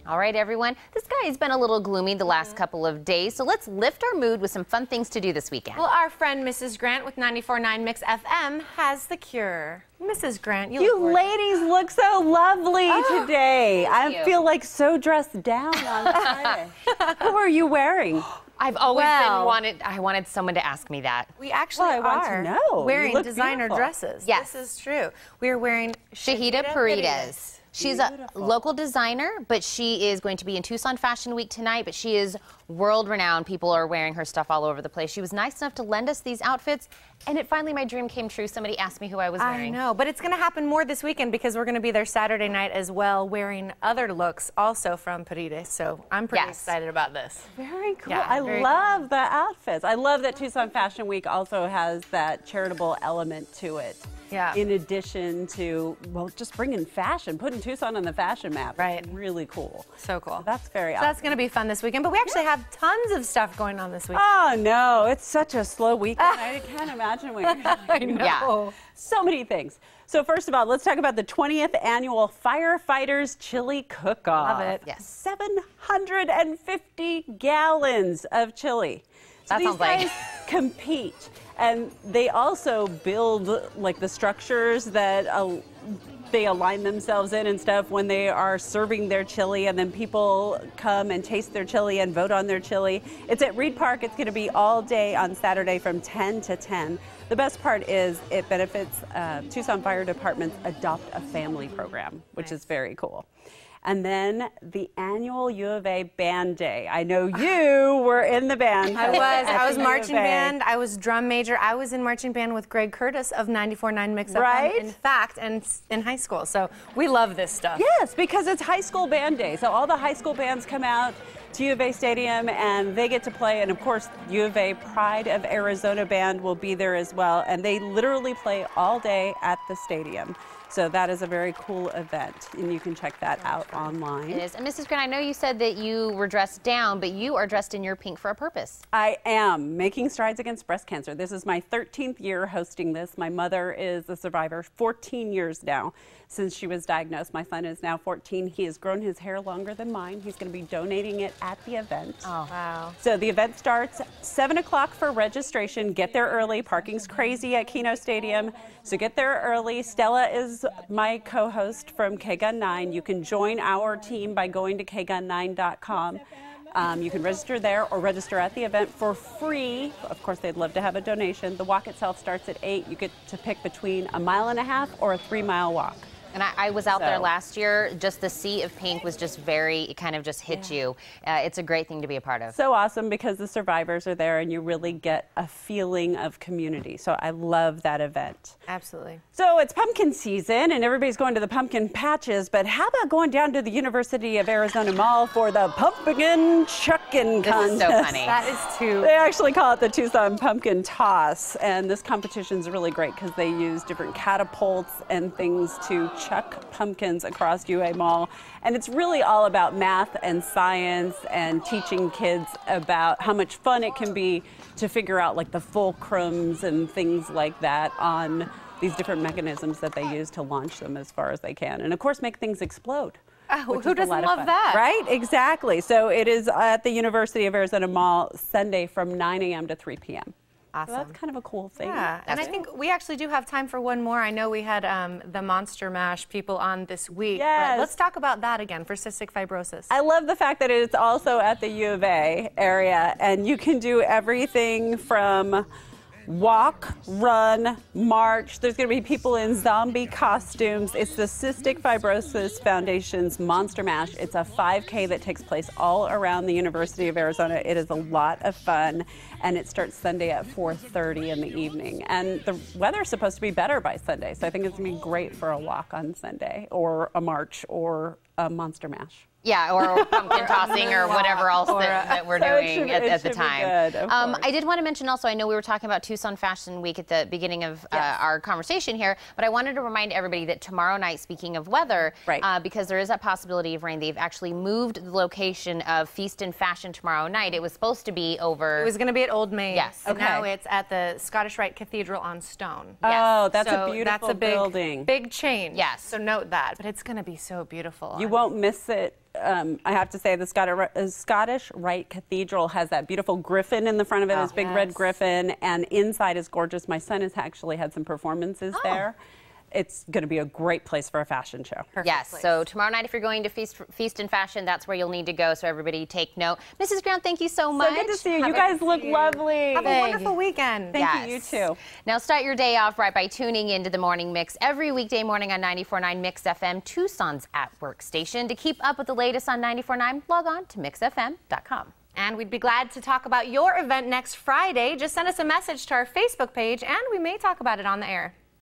All right, everyone. The sky has been a little gloomy the last couple of days, so let's lift our mood with some fun things to do this weekend. Well, our friend Mrs. Grant with 94.9 MIXfm has the cure. Mrs. Grant, you ladies look so lovely today. I feel like so dressed down on Friday. Who are you wearing? I've always I wanted someone to ask me that. We actually are wearing designer dresses. Yes. This is true. We are wearing Shahida Paredes. She's a local designer, but she is going to be in Tucson Fashion Week tonight, but she is world-renowned. People are wearing her stuff all over the place. She was nice enough to lend us these outfits, and finally my dream came true. Somebody asked me who I was wearing. I know, but it's going to happen more this weekend because we're going to be there Saturday night as well, wearing other looks also from Paredes, so I'm pretty excited about this. Very cool. Yeah, I love the outfits. I love that Tucson Fashion Week also has that charitable element to it. Yeah. In addition to, well, just bringing fashion, putting Tucson on the fashion map. Right. Really cool. So cool. So that's very awesome. That's going to be fun this weekend, but we actually have tons of stuff going on this weekend. Oh, no. It's such a slow weekend. I can't imagine what you're doing. I know. Yeah. So many things. So first of all, let's talk about the 20th annual Firefighters Chili Cook-Off. Love it. Yes. 750 gallons of chili. So that sounds like these guys compete, and they also build like the structures that they align themselves in and stuff when they are serving their chili, and then people come and taste their chili and vote on their chili. It's at Reed Park. It's going to be all day on Saturday from 10 to 10. The best part is it benefits Tucson Fire Department's Adopt a Family program, which is very cool. And then the annual U of A Band Day. I know you were in the band. I was marching band. I was drum major. I was in marching band with Greg Curtis of 94.9 MIXfm, in fact, and in high school. So we love this stuff. Yes, because it's high school band day. So all the high school bands come out to U of A Stadium and they get to play. And of course, U of A Pride of Arizona band will be there as well. And they literally play all day at the stadium. So that is a very cool event, and you can check that out online. It is. And Mrs. Grant, I know you said that you were dressed down, but you are dressed in your pink for a purpose. I am making strides against breast cancer. This is my 13th year hosting this. My mother is a survivor, 14 years now since she was diagnosed. My son is now 14. He has grown his hair longer than mine. He's going to be donating it at the event. Oh, wow. So the event starts 7 o'clock for registration. Get there early. Parking's crazy at Keno Stadium, so get there early. Stella is my co-host from KGUN 9. You can join our team by going to kgun9.com. You can register there or register at the event for free. Of course, they'd love to have a donation. The walk itself starts at 8. You get to pick between a 1.5 mile or a 3-mile walk. And I was out there last year. Just the sea of pink was just it kind of just hit you. It's a great thing to be a part of. So awesome because the survivors are there and you really get a feeling of community. So I love that event. Absolutely. So it's pumpkin season and everybody's going to the pumpkin patches, but how about going down to the University of Arizona Mall for the pumpkin chucking contest? This is so funny. That is too. They actually call it the Tucson Pumpkin Toss, and this competition is really great because they use different catapults and things to chuck pumpkins across UA Mall. And it's really all about math and science and teaching kids about how much fun it can be to figure out like the fulcrums and things like that on these different mechanisms that they use to launch them as far as they can. And of course, make things explode. Oh, who doesn't love that? Right? Exactly. So it is at the University of Arizona Mall Sunday from 9 a.m. to 3 p.m. Awesome. So that's kind of a cool thing. Yeah, and I think we actually do have time for one more. I know we had the Monster Mash people on this week. Yes. But let's talk about that again for cystic fibrosis. I love the fact that it's also at the U of A area, and you can do everything from walk, run, march. There's going to be people in zombie costumes. It's the Cystic Fibrosis Foundation's Monster Mash. It's a 5K that takes place all around the University of Arizona. It is a lot of fun, and it starts Sunday at 4:30 in the evening. And the weather's supposed to be better by Sunday, so I think it's going to be great for a walk on Sunday, or a march, or a Monster Mash. Yeah, or pumpkin tossing or whatever else that we're doing at the time. I did want to mention also, I know we were talking about Tucson Fashion Week at the beginning of our conversation here, but I wanted to remind everybody that tomorrow night, speaking of weather, because there is that possibility of rain, they've actually moved the location of Feast and Fashion tomorrow night. It was supposed to be over. It was going to be at Old Maid. Yes. And now it's at the Scottish Rite Cathedral on Stone. Oh, that's so a beautiful building. Big change. Yes. So note that. But it's going to be so beautiful. You won't miss it. I have to say the Scottish Rite Cathedral has that beautiful griffin in the front of it, this big red griffin, and inside is gorgeous. My son has actually had some performances there. It's going to be a great place for a fashion show. Yes, so tomorrow night if you're going to Feast and Fashion, that's where you'll need to go, so everybody take note. Mrs. Grant, thank you so much. So good to see you. You guys look lovely. Have a wonderful weekend. Thank you, you too. Now start your day off right by tuning into the Morning Mix every weekday morning on 94.9 MIXfm, Tucson's at-work station. To keep up with the latest on 94.9, log on to MIXfm.com. And we'd be glad to talk about your event next Friday. Just send us a message to our Facebook page, and we may talk about it on the air.